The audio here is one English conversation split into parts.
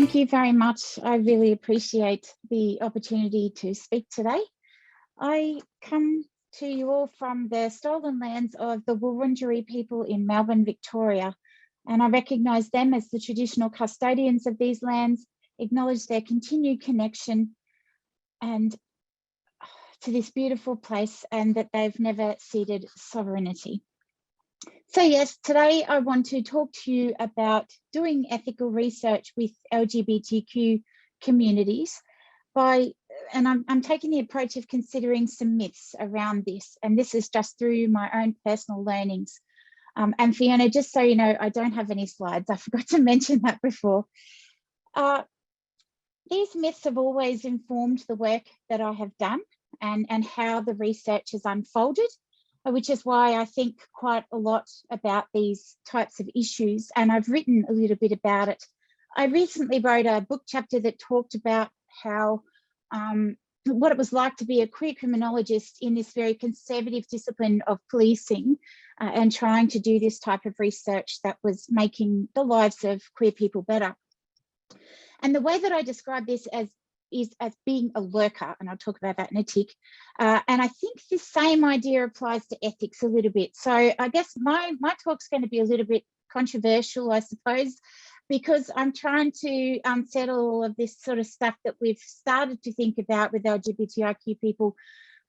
Thank you very much. I really appreciate the opportunity to speak today. I come to you all from the stolen lands of the Wurundjeri people in Melbourne, Victoria, and I recognise them as the traditional custodians of these lands, acknowledge their continued connection and to this beautiful place, and that they've never ceded sovereignty. So yes, today I want to talk to you about doing ethical research with LGBTQ communities and I'm taking the approach of considering some myths around this, and this is just through my own personal learnings. And Fiona, just so you know, I don't have any slides. I forgot to mention that before. These myths have always informed the work that I have done and how the research has unfolded, which is why I think quite a lot about these types of issues, and I've written a little bit about it. I recently wrote a book chapter that talked about how what it was like to be a queer criminologist in this very conservative discipline of policing and trying to do this type of research that was making the lives of queer people better. And the way that I describe this is as being a lurker, and I'll talk about that in a tick. And I think this same idea applies to ethics a little bit. So I guess my talk's going to be a little bit controversial, I suppose, because I'm trying to unsettle all of this sort of stuff that we've started to think about with LGBTIQ people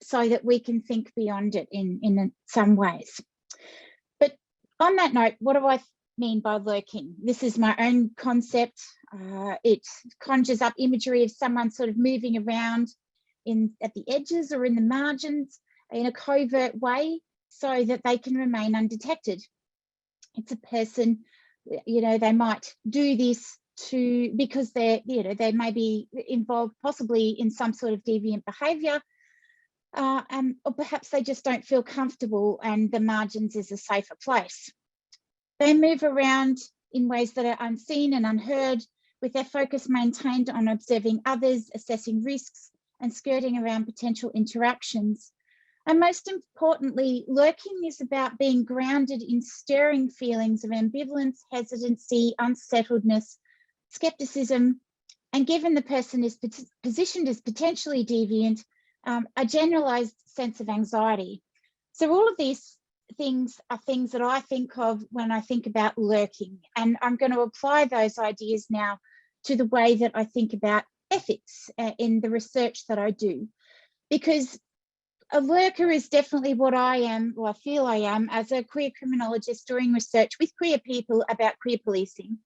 so that we can think beyond it in some ways. But on that note, what do I mean by lurking? This is my own concept. It conjures up imagery of someone sort of moving around at the edges or in the margins in a covert way so that they can remain undetected. It's a person, you know, they might do this because they're, you know, they may be involved possibly in some sort of deviant behaviour, or perhaps they just don't feel comfortable and the margins is a safer place. They move around in ways that are unseen and unheard, with their focus maintained on observing others, assessing risks, and skirting around potential interactions. And most importantly, lurking is about being grounded in stirring feelings of ambivalence, hesitancy, unsettledness, skepticism, and given the person is positioned as potentially deviant, a generalized sense of anxiety. So all of these things are things that I think of when I think about lurking, and I'm going to apply those ideas now to the way that I think about ethics in the research that I do, because a lurker is definitely what I am, or I feel I am, as a queer criminologist doing research with queer people about queer policing.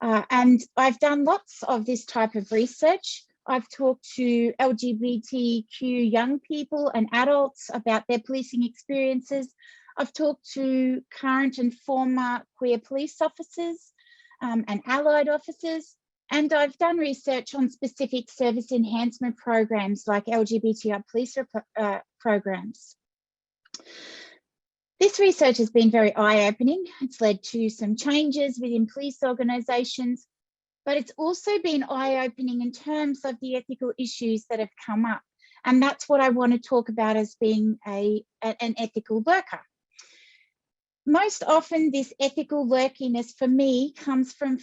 And I've done lots of this type of research. I've talked to LGBTQ young people and adults about their policing experiences. I've talked to current and former queer police officers and allied officers, and I've done research on specific service enhancement programs like LGBTI police programs. This research has been very eye-opening. It's led to some changes within police organisations, but it's also been eye-opening in terms of the ethical issues that have come up. And that's what I want to talk about as being an ethical lurker. Most often, this ethical lurkiness for me comes from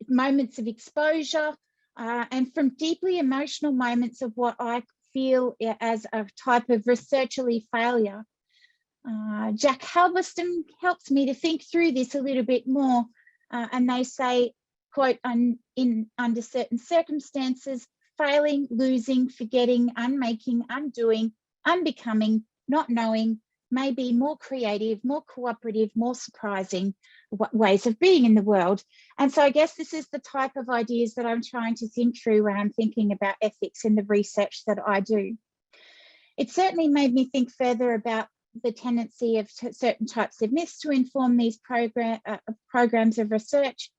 moments of exposure and from deeply emotional moments of what I feel as a type of researcherly failure. Jack Halberstam helps me to think through this a little bit more, and they say, quote, under certain circumstances, failing, losing, forgetting, unmaking, undoing, unbecoming, not knowing, may be more creative, more cooperative, more surprising ways of being in the world. And so I guess this is the type of ideas that I'm trying to think through when I'm thinking about ethics in the research that I do. It certainly made me think further about the tendency of certain types of myths to inform these programs of research.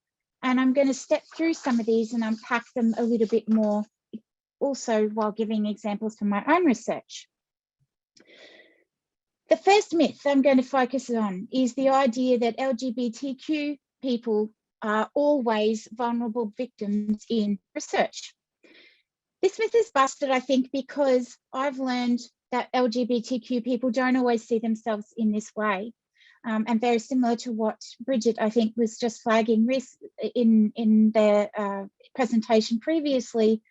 And I'm going to step through some of these and unpack them a little bit more, also while giving examples from my own research. The first myth I'm going to focus on is the idea that LGBTQ people are always vulnerable victims in research. This myth is busted, I think, because I've learned that LGBTQ people don't always see themselves in this way. and very similar to what Bridget, I think, was just flagging in their presentation previously,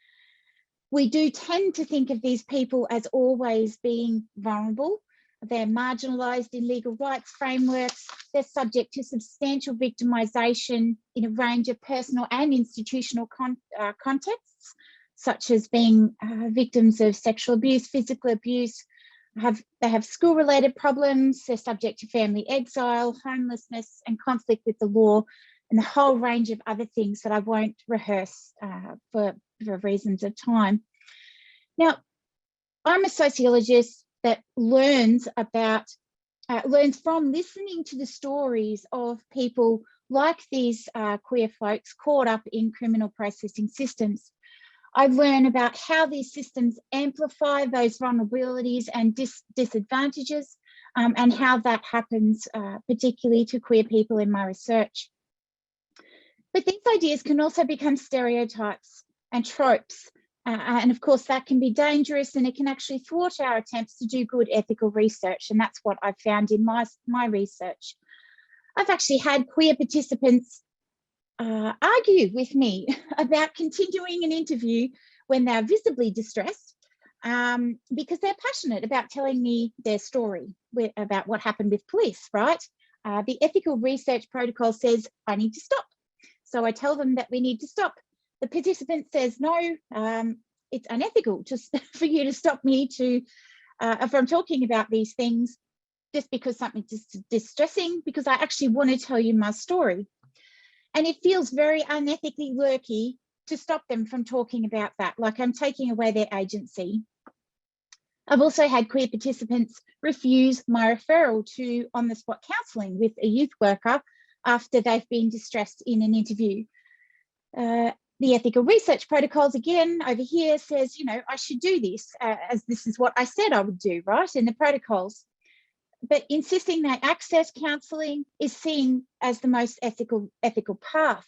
we do tend to think of these people as always being vulnerable. They're marginalised in legal rights frameworks. They're subject to substantial victimisation in a range of personal and institutional contexts, such as being victims of sexual abuse, physical abuse. They have school-related problems. They're subject to family exile, homelessness, and conflict with the law, and a whole range of other things that I won't rehearse for reasons of time. Now, I'm a sociologist that learns from listening to the stories of people like these queer folks caught up in criminal processing systems. I learn about how these systems amplify those vulnerabilities and disadvantages, and how that happens, particularly to queer people in my research. But these ideas can also become stereotypes and tropes. And of course, that can be dangerous, and it can actually thwart our attempts to do good ethical research. And that's what I've found in my research. I've actually had queer participants argue with me about continuing an interview when they're visibly distressed, because they're passionate about telling me their story about what happened with police, right? The ethical research protocol says I need to stop. So I tell them that we need to stop. The participant says, no, it's unethical for you to stop me from talking about these things just because something's distressing, because I actually want to tell you my story. And it feels very unethically lurky to stop them from talking about that, like I'm taking away their agency. I've also had queer participants refuse my referral to on-the-spot counselling with a youth worker after they've been distressed in an interview. The ethical research protocols, again, over here says, you know, I should do this, as this is what I said I would do, right, in the protocols. But insisting they access counselling is seen as the most ethical path.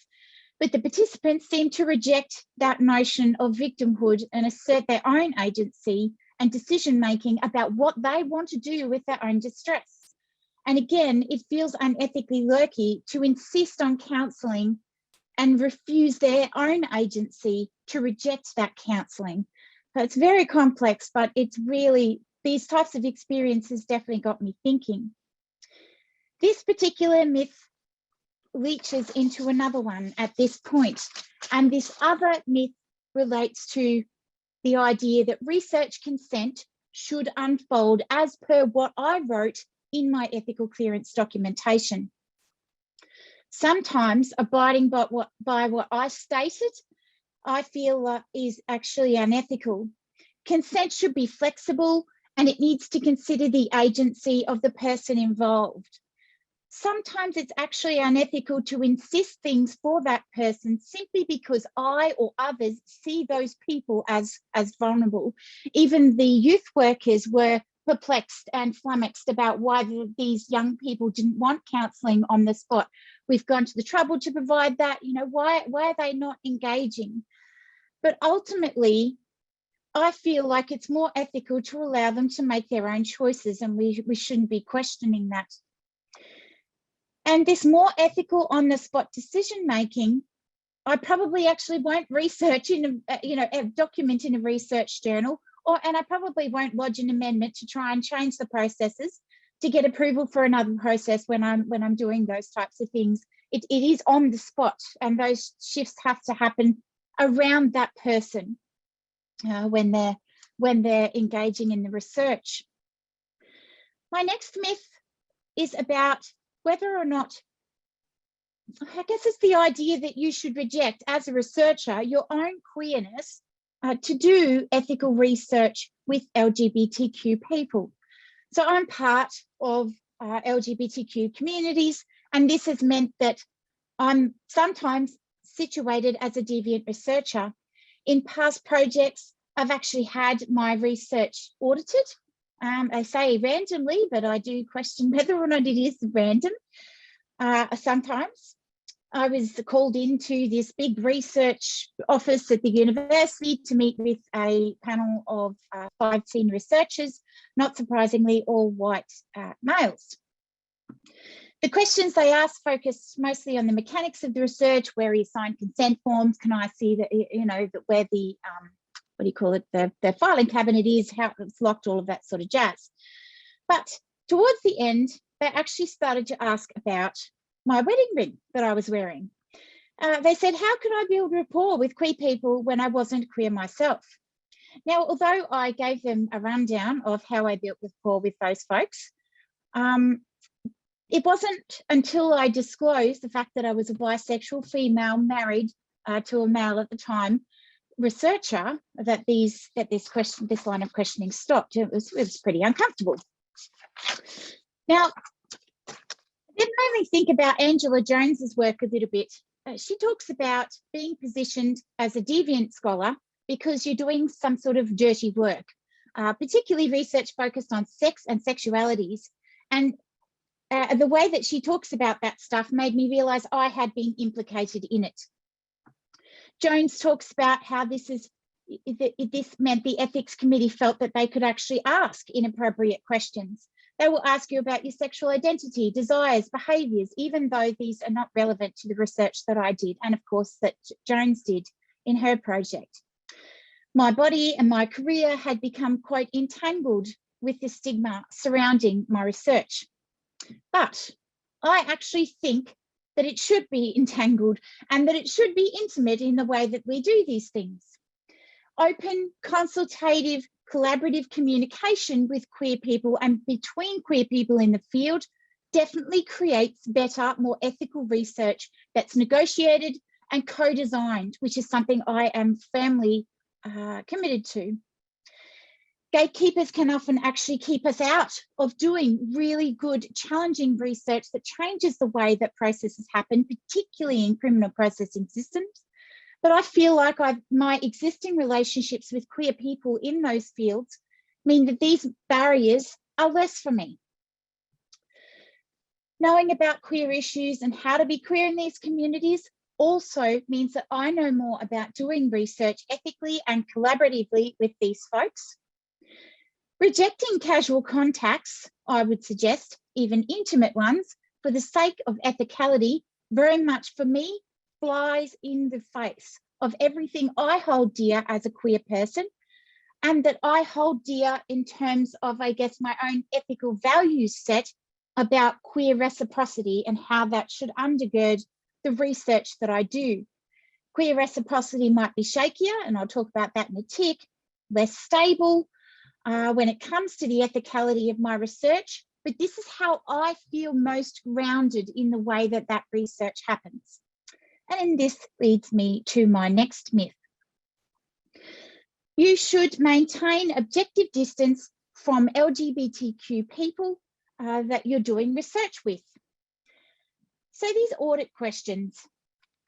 But the participants seem to reject that notion of victimhood and assert their own agency and decision-making about what they want to do with their own distress. And again, it feels unethically lurky to insist on counselling and refuse their own agency to reject that counselling. So it's very complex, but it's really, these types of experiences definitely got me thinking. This particular myth leaches into another one at this point, and this other myth relates to the idea that research consent should unfold as per what I wrote in my ethical clearance documentation. Sometimes abiding by what I stated, I feel is actually unethical. Consent should be flexible, and it needs to consider the agency of the person involved. Sometimes it's actually unethical to insist things for that person simply because I or others see those people as vulnerable. Even the youth workers were perplexed and flummoxed about why these young people didn't want counselling on the spot. We've gone to the trouble to provide that, you know, why are they not engaging? But ultimately, I feel like it's more ethical to allow them to make their own choices, and we shouldn't be questioning that. And this more ethical on-the-spot decision-making, I probably actually won't research in a document in a research journal, and I probably won't lodge an amendment to try and change the processes to get approval for another process when I'm doing those types of things. It is on the spot, and those shifts have to happen around that person when they're engaging in the research. My next myth is about whether or not, I guess it's the idea that you should reject as a researcher your own queerness to do ethical research with LGBTQ people. So I'm part of LGBTQ communities, and this has meant that I'm sometimes situated as a deviant researcher. In past projects, I've actually had my research audited. I say randomly, but I do question whether or not it is random. Sometimes I was called into this big research office at the university to meet with a panel of 5 senior researchers, not surprisingly, all white males. The questions they asked focused mostly on the mechanics of the research, where he signed consent forms, can I see that, that where the, what do you call it, the filing cabinet is, how it's locked, all of that sort of jazz. But towards the end, they actually started to ask about my wedding ring that I was wearing. They said, how could I build rapport with queer people when I wasn't queer myself? Now, although I gave them a rundown of how I built rapport with those folks, it wasn't until I disclosed the fact that I was a bisexual female married to a male at the time researcher that this line of questioning stopped. It was pretty uncomfortable. Now, it made me think about Angela Jones's work a little bit. She talks about being positioned as a deviant scholar because you're doing some sort of dirty work, particularly research focused on sex and sexualities. And the way that she talks about that stuff made me realise I had been implicated in it. Jones talks about how this meant the ethics committee felt that they could actually ask inappropriate questions. They will ask you about your sexual identity, desires, behaviours, even though these are not relevant to the research that I did, and of course that Jones did in her project. My body and my career had become quite entangled with the stigma surrounding my research. But I actually think that it should be entangled and that it should be intimate in the way that we do these things. Open, consultative, collaborative communication with queer people and between queer people in the field definitely creates better, more ethical research that's negotiated and co-designed, which is something I am firmly committed to. Gatekeepers can often actually keep us out of doing really good, challenging research that changes the way that processes happen, particularly in criminal processing systems. But I feel like my existing relationships with queer people in those fields mean that these barriers are less for me. Knowing about queer issues and how to be queer in these communities also means that I know more about doing research ethically and collaboratively with these folks. Rejecting casual contacts, I would suggest, even intimate ones, for the sake of ethicality, very much for me, flies in the face of everything I hold dear as a queer person, and that I hold dear in terms of, I guess, my own ethical values set about queer reciprocity and how that should undergird the research that I do. Queer reciprocity might be shakier, and I'll talk about that in a tick, less stable when it comes to the ethicality of my research, but this is how I feel most grounded in the way that that research happens. And this leads me to my next myth. You should maintain objective distance from LGBTQ people that you're doing research with. So these audit questions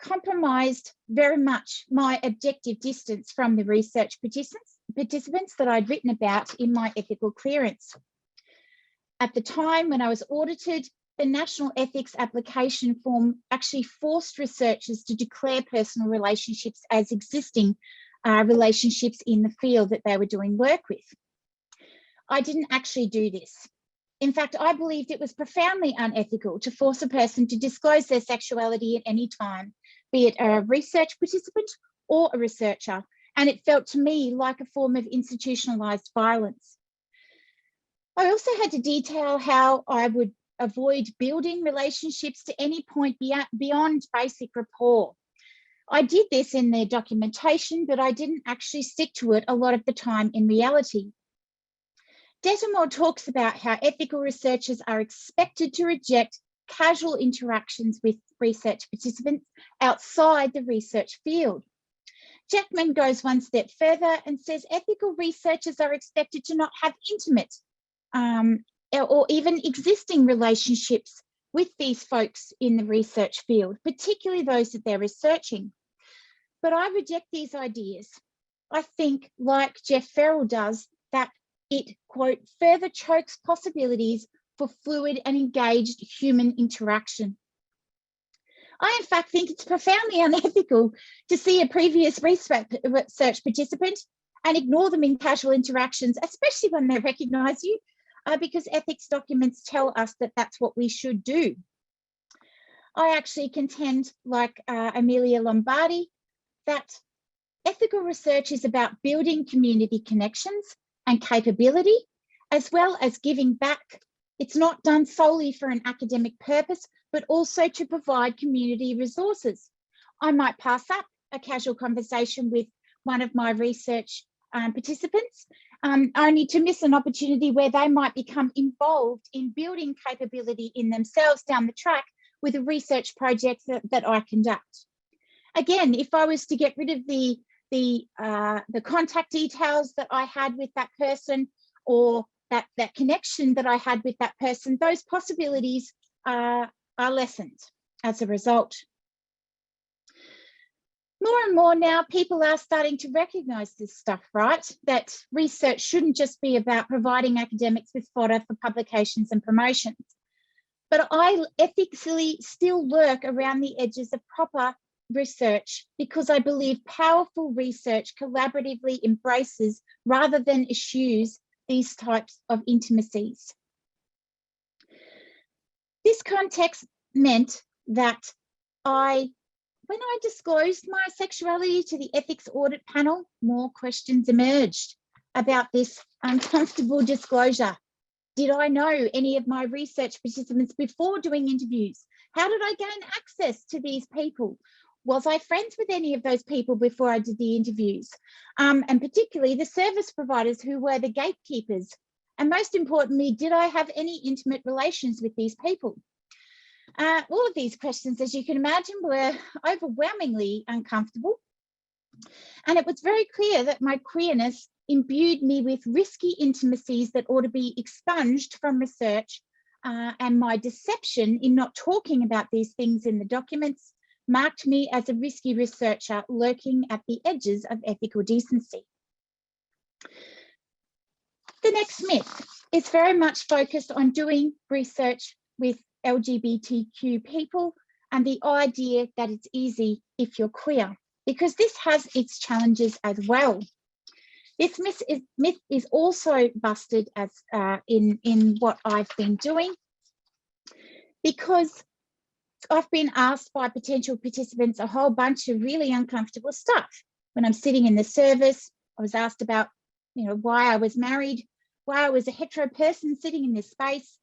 compromised very much my objective distance from the research participants that I'd written about in my ethical clearance. At the time when I was audited, the National Ethics Application Form actually forced researchers to declare personal relationships as existing relationships in the field that they were doing work with. I didn't actually do this. In fact, I believed it was profoundly unethical to force a person to disclose their sexuality at any time, be it a research participant or a researcher, and it felt to me like a form of institutionalized violence. I also had to detail how I would avoid building relationships to any point beyond basic rapport. I did this in their documentation, but I didn't actually stick to it a lot of the time in reality. Detamore talks about how ethical researchers are expected to reject casual interactions with research participants outside the research field. Jackman goes one step further and says ethical researchers are expected to not have intimate or even existing relationships with these folks in the research field, particularly those that they're researching. But I reject these ideas. I think, like Jeff Farrell does, that it, quote, further chokes possibilities for fluid and engaged human interaction. I, in fact, think it's profoundly unethical to see a previous research participant and ignore them in casual interactions, especially when they recognise you, because ethics documents tell us that that's what we should do. I actually contend, like Amelia Lombardi, that ethical research is about building community connections and capability, as well as giving back. It's not done solely for an academic purpose, but also to provide community resources. I might pass up a casual conversation with one of my research participants, only to miss an opportunity where they might become involved in building capability in themselves down the track with a research project that I conduct. Again, if I was to get rid of the contact details that I had with that person, or that connection that I had with that person, those possibilities are lessened as a result. More and more now, people are starting to recognise this stuff, right? That research shouldn't just be about providing academics with fodder for publications and promotions. But I ethically still lurk around the edges of proper research, because I believe powerful research collaboratively embraces rather than eschews these types of intimacies. This context meant that when I disclosed my sexuality to the ethics audit panel, more questions emerged about this uncomfortable disclosure. Did I know any of my research participants before doing interviews? How did I gain access to these people? Was I friends with any of those people before I did the interviews? And particularly the service providers who were the gatekeepers. And most importantly, did I have any intimate relations with these people? All of these questions, as you can imagine, were overwhelmingly uncomfortable. And it was very clear that my queerness imbued me with risky intimacies that ought to be expunged from research, and my deception in not talking about these things in the documents marked me as a risky researcher lurking at the edges of ethical decency. The next myth is very much focused on doing research with LGBTQ people and the idea that it's easy if you're queer, because this has its challenges as well. This myth is also busted as in what I've been doing, because I've been asked by potential participants a whole bunch of really uncomfortable stuff. When I'm sitting in the service, I was asked about, why I was married, why I was a hetero person sitting in this space.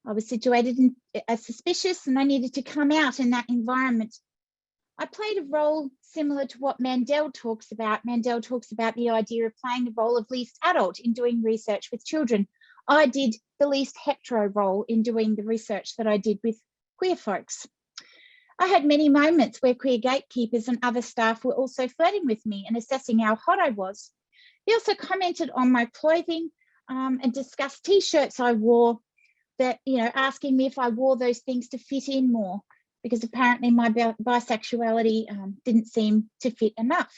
I was situated as suspicious, and I needed to come out in that environment. I played a role similar to what Mandel talks about. Mandel talks about the idea of playing the role of least adult in doing research with children. I did the least hetero role in doing the research that I did with queer folks. I had many moments where queer gatekeepers and other staff were also flirting with me and assessing how hot I was. They also commented on my clothing and discussed T-shirts I wore, that, asking me if I wore those things to fit in more, because apparently my bisexuality didn't seem to fit enough.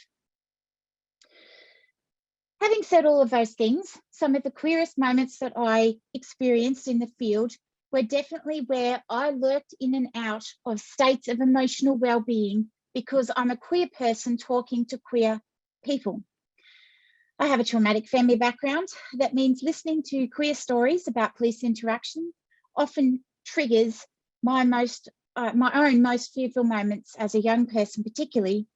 Having said all of those things, some of the queerest moments that I experienced in the field were definitely where I lurked in and out of states of emotional well-being because I'm a queer person talking to queer people. I have a traumatic family background. That means listening to queer stories about police interaction often triggers my own most fearful moments as a young person particularly.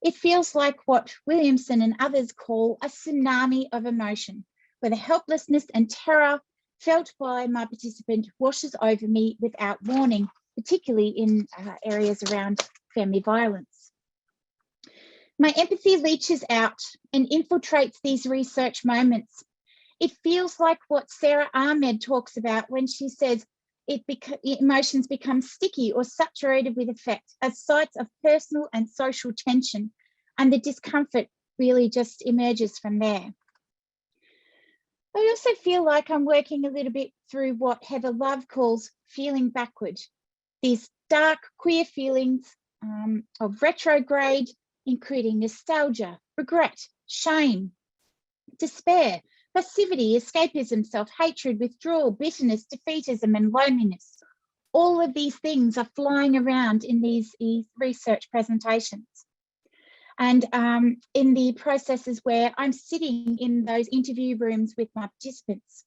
It feels like what Williamson and others call a tsunami of emotion, where the helplessness and terror felt by my participant washes over me without warning, particularly in areas around family violence. My empathy leaches out and infiltrates these research moments. It feels like what Sarah Ahmed talks about when she says emotions become sticky or saturated with affect as sites of personal and social tension, and the discomfort really just emerges from there. I also feel like I'm working a little bit through what Heather Love calls feeling backward. These dark queer feelings of retrograde, including nostalgia, regret, shame, despair, passivity, escapism, self-hatred, withdrawal, bitterness, defeatism, and loneliness. All of these things are flying around in these research presentations. And in the processes where I'm sitting in those interview rooms with my participants.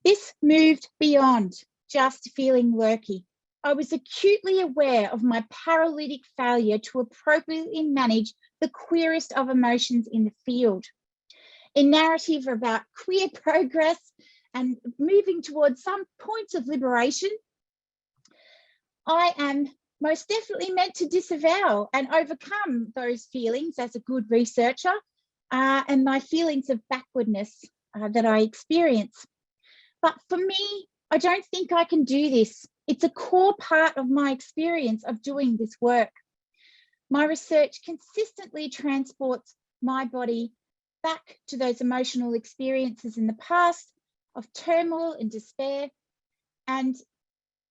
This moved beyond just feeling lurky. I was acutely aware of my paralytic failure to appropriately manage the queerest of emotions in the field. In narrative about queer progress and moving towards some points of liberation, I am most definitely meant to disavow and overcome those feelings as a good researcher and my feelings of backwardness that I experience. But for me, I don't think I can do this. It's a core part of my experience of doing this work. My research consistently transports my body back to those emotional experiences in the past of turmoil and despair. And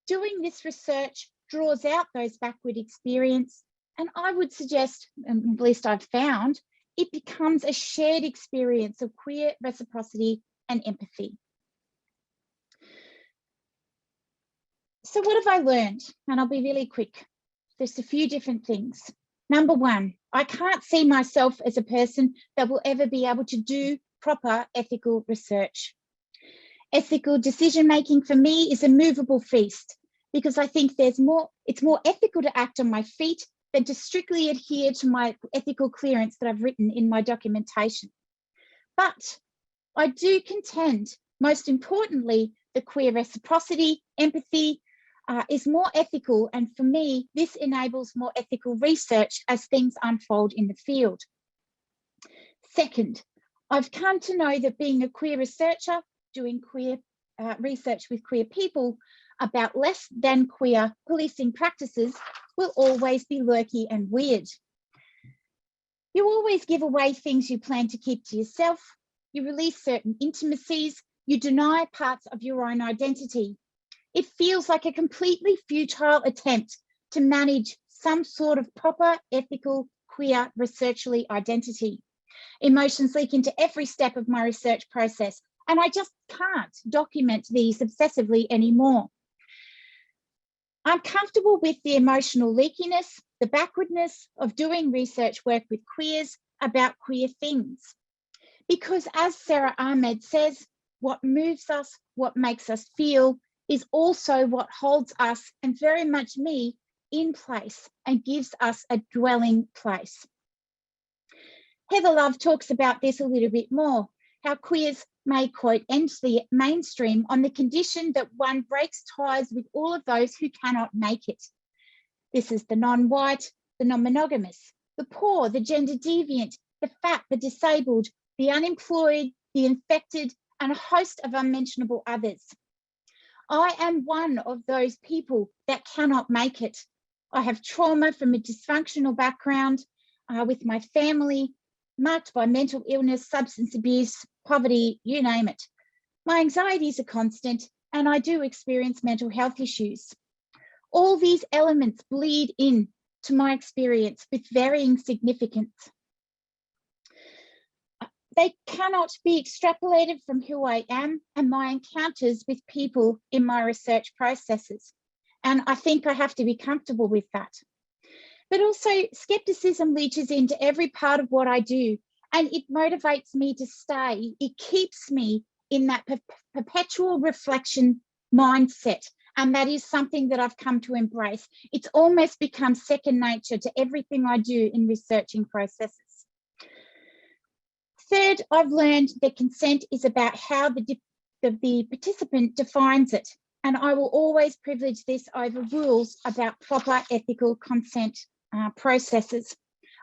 doing this research draws out those backward experiences. And I would suggest, at least I've found, it becomes a shared experience of queer reciprocity and empathy. So what have I learned? And I'll be really quick. There's a few different things. Number one, I can't see myself as a person that will ever be able to do proper ethical research. Ethical decision-making for me is a movable feast because I think it's more ethical to act on my feet than to strictly adhere to my ethical clearance that I've written in my documentation. But I do contend, most importantly, the queer reciprocity, empathy, is more ethical, and for me, this enables more ethical research as things unfold in the field. Second, I've come to know that being a queer researcher, doing queer research with queer people about less than queer policing practices will always be lurky and weird. You always give away things you plan to keep to yourself, you release certain intimacies, you deny parts of your own identity. It feels like a completely futile attempt to manage some sort of proper, ethical, queer, researcherly identity. Emotions leak into every step of my research process, and I just can't document these obsessively anymore. I'm comfortable with the emotional leakiness, the backwardness of doing research work with queers about queer things. Because as Sarah Ahmed says, what moves us, what makes us feel, is also what holds us, and very much me, in place and gives us a dwelling place. Heather Love talks about this a little bit more, how queers may, quote, enter the mainstream on the condition that one breaks ties with all of those who cannot make it. This is the non-white, the non-monogamous, the poor, the gender deviant, the fat, the disabled, the unemployed, the infected, and a host of unmentionable others. I am one of those people that cannot make it. I have trauma from a dysfunctional background with my family, marked by mental illness, substance abuse, poverty, you name it. My anxieties are constant, and I do experience mental health issues. All these elements bleed in to my experience with varying significance. They cannot be extrapolated from who I am and my encounters with people in my research processes. And I think I have to be comfortable with that. But also, skepticism leaches into every part of what I do, and it motivates me to stay. It keeps me in that perpetual reflection mindset. And that is something that I've come to embrace. It's almost become second nature to everything I do in researching processes. Third, I've learned that consent is about how the participant defines it, and I will always privilege this over rules about proper ethical consent processes.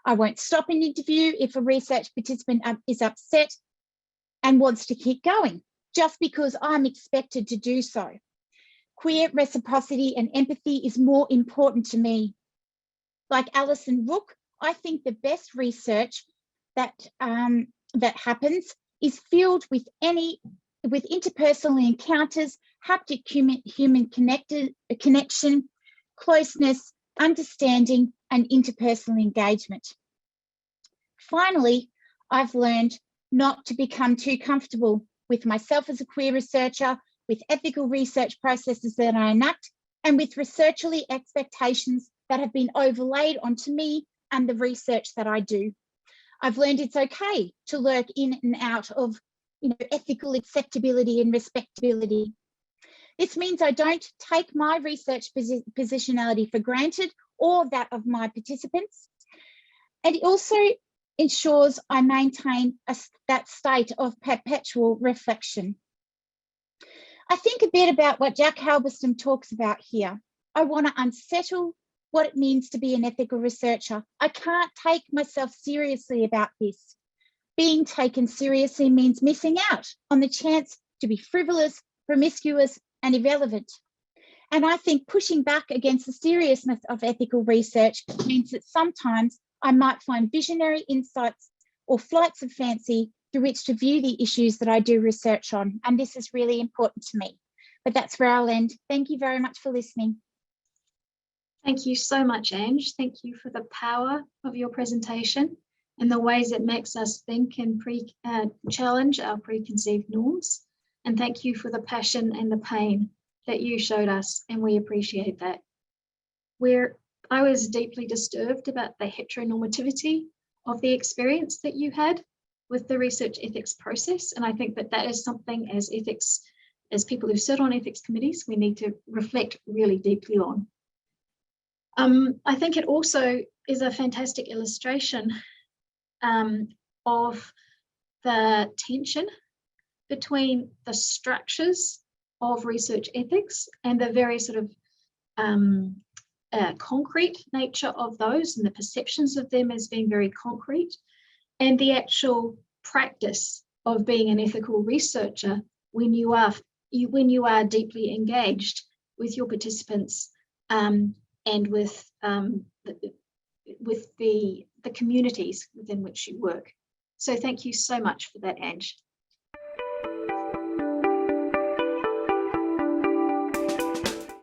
I won't stop an interview if a research participant is upset and wants to keep going, just because I'm expected to do so. Queer reciprocity and empathy is more important to me. Like Alison Rook, I think the best research that happens is filled with interpersonal encounters, haptic human connection, closeness, understanding, and interpersonal engagement. Finally, I've learned not to become too comfortable with myself as a queer researcher, with ethical research processes that I enact, and with researcherly expectations that have been overlaid onto me and the research that I do. I've learned it's okay to lurk in and out of ethical acceptability and respectability. This means I don't take my research positionality for granted or that of my participants. And it also ensures I maintain that state of perpetual reflection. I think a bit about what Jack Halberstam talks about here. I want to unsettle what it means to be an ethical researcher. I can't take myself seriously about this. Being taken seriously means missing out on the chance to be frivolous, promiscuous, and irrelevant. And I think pushing back against the seriousness of ethical research means that sometimes I might find visionary insights or flights of fancy through which to view the issues that I do research on. And this is really important to me. But that's where I'll end. Thank you very much for listening. Thank you so much, Ange. Thank you for the power of your presentation and the ways it makes us think and challenge our preconceived norms. And thank you for the passion and the pain that you showed us, and we appreciate that. I was deeply disturbed about the heteronormativity of the experience that you had with the research ethics process. And I think that that is something as people who sit on ethics committees, we need to reflect really deeply on. I think it also is a fantastic illustration of the tension between the structures of research ethics and the very sort of concrete nature of those and the perceptions of them as being very concrete, and the actual practice of being an ethical researcher when you are deeply engaged with your participants and with the communities within which you work. So thank you so much for that, Ange.